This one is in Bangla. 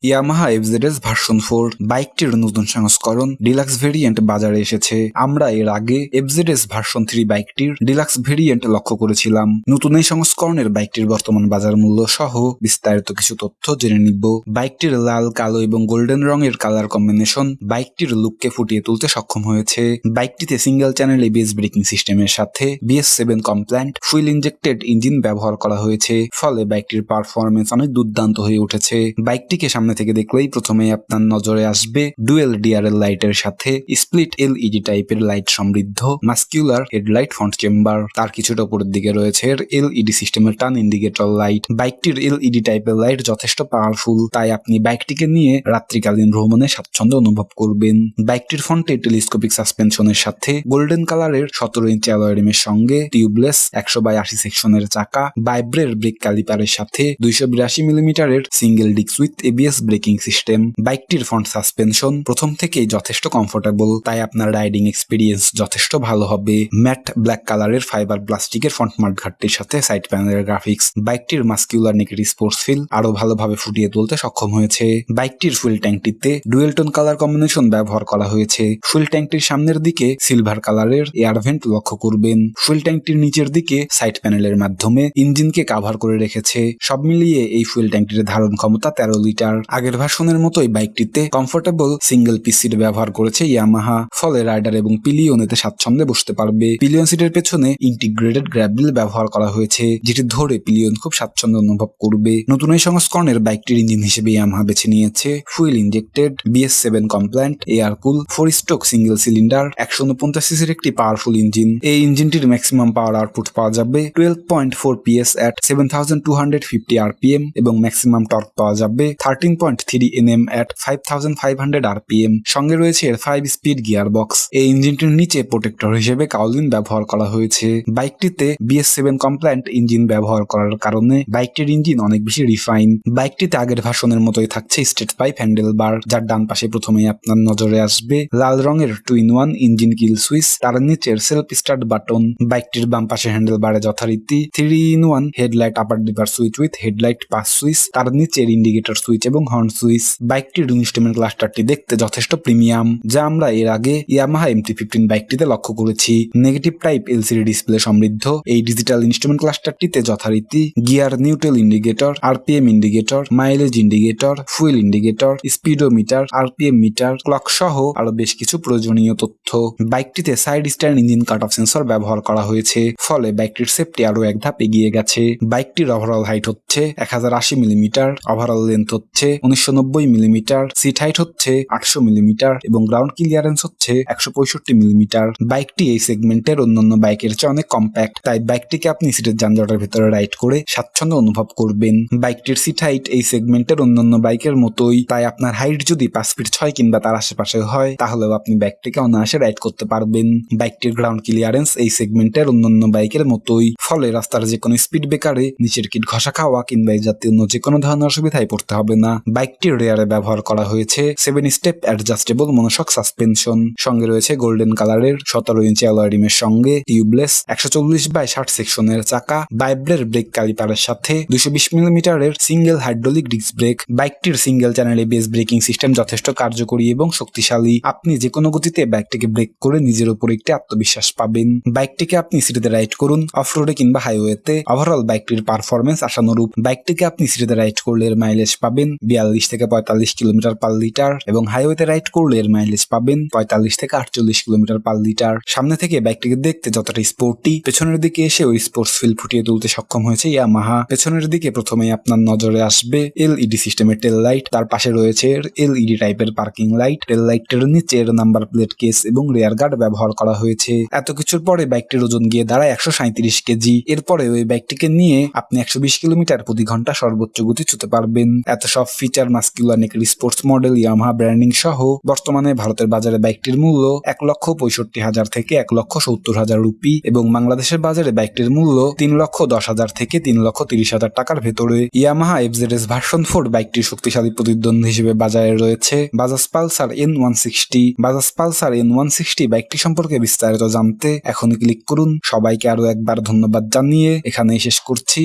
ইয়ামাহা এফজেডএস ভার্সন 4 বাইকটির নতুন সংস্করণ ডিলাক্স ভেরিয়েন্ট বাজারে এসেছে। আমরা এর আগে এফজেডএস ভার্সন 3 বাইকটির ডিলাক্স ভেরিয়েন্ট লক্ষ্য করেছিলাম। নতুন এই সংস্করণের বাইকটির বর্তমান বাজার মূল্য সহ বিস্তারিত কিছু তথ্য জেনে নিব। বাইকটির লাল, কালো এবং গোল্ডেন রঙের কালার কম্বিনেশন বাইকটির লুককে ফুটিয়ে তুলতে সক্ষম হয়েছে। বাইকটিতে সিঙ্গেল চ্যানেল এবিএস ব্রেকিং সিস্টেমের সাথে BS7 কমপ্ল্যান্ট ফুয়েল ইনজেক্টেড ইঞ্জিন ব্যবহার করা হয়েছে, ফলে বাইকটির পারফরমেন্স অনেক দুর্দান্ত হয়ে উঠেছে। বাইকটিকে সামনে থেকে দেখলেই প্রথমে আপনার নজরে আসবে ডুয়েল ডিআরএল লাইটের সাথে স্প্লিট এলইডি টাইপের লাইট সমৃদ্ধ মাস্কিউলার হেডলাইট ফ্রন্ট চেম্বার। তার কিছুটা উপরের দিকে রয়েছে এলইডি সিস্টেমের টার্ন ইন্ডিকেটর লাইট। বাইকটির এলইডি টাইপের লাইট যথেষ্ট পাওয়ারফুল, তাই আপনি বাইকটিকে নিয়ে রাত্রিকালীন ভ্রমণে স্বাচ্ছন্দ্য অনুভব করবেন। বাইকটির ফ্রন্টে টেলিস্কোপিক সাসপেনশনের সাথে গোল্ডেন কালারের 17 ইঞ্চি অ্যালয় রিমের সঙ্গে টিউবলেস 100/80 সেকশনের চাকা, ভাইব্রের ব্রেক ক্যালিপারের সাথে 282 মিলিমিটারের single disc with ABS braking system. বাইকটির ফ্রন্ট সাসপেনশন প্রথম থেকেই যথেষ্ট কমফোর্টেবল, তাই আপনার রাইডিং এক্সপিরিয়েন্স যথেষ্ট ভালো হবে। ম্যাট ব্ল্যাক কালারের ফাইবার প্লাস্টিকের ফ্রন্ট মাঠঘাটটির সাথে সাইড প্যানেলের গ্রাফিক্স বাইকটির মাস্কিউলার নেকের স্পোর্টস ফিল আরো ভালোভাবে ফুটিয়ে তুলতে সক্ষম হয়েছে। বাইকটির ফুয়েল ট্যাঙ্কটিতে ডুয়েল টোন কালার কম্বিনেশন ব্যবহার করা হয়েছে। ফুয়েল ট্যাঙ্কটির সামনের দিকে সিলভার কালারের এয়ার ভেন্ট লক্ষ্য করবেন। ফুয়েল ট্যাঙ্কটির নিচের দিকে সাইড প্যানেলের মাধ্যমে ইঞ্জিনকে কাভার করে রেখেছে। সব মিলিয়ে এই ফুয়েল ট্যাঙ্কটির ধারণ ক্ষমতা 13 লিটার। আগের ভার্সনের মতোই বাইকটিতে কমফোর্টেবল সিঙ্গেল পিস সিট ব্যবহার করেছে ইয়ামাহা, ফলে রাইডার এবং পিলিয়ন এতে স্বাচ্ছন্দ্যে বসতে পারবে। পিলিয়ন সিটের পেছনে ইন্টিগ্রেটেড গ্র্যাব রিল ব্যবহার করা হয়েছে, যেটি ধরে পিলিয়ন খুব স্বাচ্ছন্দ্য অনুভব করবে। নতুন এই সংস্করণের বাইকটির ইঞ্জিন হিসেবে ইয়ামাহা বেছে নিয়েছে fuel injected BS7 compliant air cool 4 stroke single cylinder 149 সিসির একটি পাওয়ারফুল ইঞ্জিন। এই ইঞ্জিনটির ম্যাক্সিমাম পাওয়ার আউটপুট পাওয়া যাবে 12.4 PS at 7250 RPM এবং ম্যাক্সিমাম টর্ক পাওয়া যাবে 13.3 Nm at 5500 RPM। সঙ্গে রয়েছে এর 5 স্পিড গিয়ার বক্স। এই ইঞ্জিনটির নিচে প্রোটেক্টর হিসেবে কাউলিন ব্যবহার করা হয়েছে। বাইকটিতে BS7 কমপ্ল্যান্ট ইঞ্জিন ব্যবহার করার কারণে বাইকটির ইঞ্জিন অনেক বেশি রিফাইন। বাইকটিতে আগের ভার্সনের মতোই থাকছে স্ট্রেট পাইপ হ্যান্ডেল বার, যার ডান পাশে প্রথমেই আপনার নজরে আসবে লাল রঙের 2-in-1 ইঞ্জিন কিল সুইচ, তার নিচের সেলফ স্টার্ট বাটন। বাইকটির বাম পাশে হ্যান্ডেল বারে যথারীতি 3-in-1 headlight upper ডিপার switch with headlight pass switch, তার নিচের ইন্ডিকেটর সুইচ এবং হর্ন সুইচ। বাইকটির ইনস্ট্রুমেন্ট ক্লাস্টারটি দেখতে যথেষ্ট প্রিমিয়াম, যা আমরা এর আগে ইয়ামাহা MT-15 বাইকটিতে লক্ষ্য করেছি। নেগেটিভ টাইপ LCD ডিসপ্লে সমৃদ্ধ এই ডিজিটাল ইনস্ট্রুমেন্ট ক্লাস্টারটিতে যথারীতি gear neutral indicator, RPM indicator, mileage indicator, fuel indicator, speedometer, RPM meter, clock সহ আরো বেশ কিছু প্রয়োজনীয় তথ্য। বাইকটিতে side stand engine cut off sensor ব্যবহার করা হয়েছে, ফলে বাইকটির সেফটি আরো এক ধাপ এগিয়ে গেছে। বাইকটির ওভারঅল হাইট হচ্ছে 1080 মিলিমিটার, ওভারঅল লেন্থ হচ্ছে 1990 মিলিমিটার, সিট হাইট হচ্ছে 800 মিলিমিটার এবং গ্রাউন্ড ক্লিয়ারেন্স হচ্ছে 165 মিলিমিটার। বাইকটি এই সেগমেন্টের অন্যান্য বাইকের চেয়ে অনেক কম্প্যাক্ট, তাই বাইকটিকে আপনি সিটের যানজটের ভেতরে রাইড করে স্বাচ্ছন্দ্য অনুভব করবেন। বাইকটির সিট হাইট এই সেগমেন্টের অন্যান্য বাইকের মতোই, তাই আপনার হাইট যদি 5 ফিট 6 কিংবা তার আশেপাশে হয় তাহলেও আপনি বাইকটিকে অনায়াসে রাইড করতে পারবেন। বাইকটির গ্রাউন্ড ক্লিয়ারেন্স এই সেগমেন্টের অন্যান্য বাইকের মতোই, ফলে রাস্তার যে কোনো স্পিড ব্রেকারে নিচের কিট ঘষা খাওয়া কিংবা এই জাতীয় অন্য যে কোনো ধরনের অসুবিধায় পড়তে হবে না। বাইকটির রেয়ারে ব্যবহার করা হয়েছে 7 স্টেপ অ্যাডজাস্টেবল মনোশক সাসপেনশন। সঙ্গে রয়েছে গোল্ডেন কালারের 17 ইঞ্চি অ্যালয় রিমের সঙ্গে টিউবলেস 140/60 সেকশনের চাকা, ভাইব্রের ব্রেক ক্যালিপারের সাথে 220 মিলিমিটারের সিঙ্গেল হাইড্রোলিক ডিস্ক ব্রেক। বাইকটির single channel ABS braking system যথেষ্ট কার্যকরী এবং শক্তিশালী। আপনি যে কোনো গতিতে বাইকটিকে ব্রেক করে নিজের উপর একটি আত্মবিশ্বাস পাবেন। বাইকটিকে আপনি সিটিতে রাইড করুন, অফরোডে কিংবা হাইওয়েতে, ওভারঅল বাইকটির পারফরমেন্স আশানুরূপ। বাইকটিকে আপনি সিটিতে রাইড করলে এর মাইলেজ পাবেন 42 থেকে 45 কিলোমিটার পার লিটার এবং হাইওয়েতে রাইড করলে এর মাইলেজ পাবেন 45 থেকে 48 কিলোমিটার পার লিটার। সামনে থেকে বাইকটিকে দেখতে যতটা স্পোর্টি, পেছনের দিকে এসে ওই স্পোর্টস ফিল ফুটিয়ে তুলতে সক্ষম হয়েছে ইয়ামাহা। পেছনের দিকে প্রথমেই আপনার নজরে আসবে এলইডি সিস্টেমের টেল লাইট, তার পাশে রয়েছে এলইডি টাইপের পার্কিং লাইট। টেল লাইটের নিচের নাম্বার প্লেট কেস এবং রেয়ার গার্ড ব্যবহার করা হয়েছে। এত কিছুর পরে বাইকটির ওজন গিয়ে দাঁড়ায় 137 কেজি। এরপরে ওই বাইকটিকে নিয়ে আপনি 120 কিলোমিটার প্রতি ঘন্টা সর্বোচ্চ গতি ছুতে পারবেন। এত সব ফিচার মাস্কিউলার নেকের স্পোর্টস মডেল ইয়ামাহা ব্র্যান্ডিং সহ বর্তমানে ভারতের বাজারে বাইকটির মূল্য 1,65,000 থেকে 1,70,000 রুপি এবং বাংলাদেশের বাজারে বাইকটির মূল্য 3,10,000 থেকে 3,30,000 টাকার ভেতরে। ইয়ামাহা এফজেডএস ভার্সন 4 বাইকটির শক্তিশালী প্রতিদ্বন্দ্বী হিসেবে বাজারে রয়েছে Bajaj Pulsar N160। Bajaj Pulsar N160 বাইকটি সম্পর্কে বিস্তারিত জানতে এখনই ক্লিক করুন। সবাইকে আরো একবার ধন্যবাদ জানিয়ে এখানেই শেষ করছি।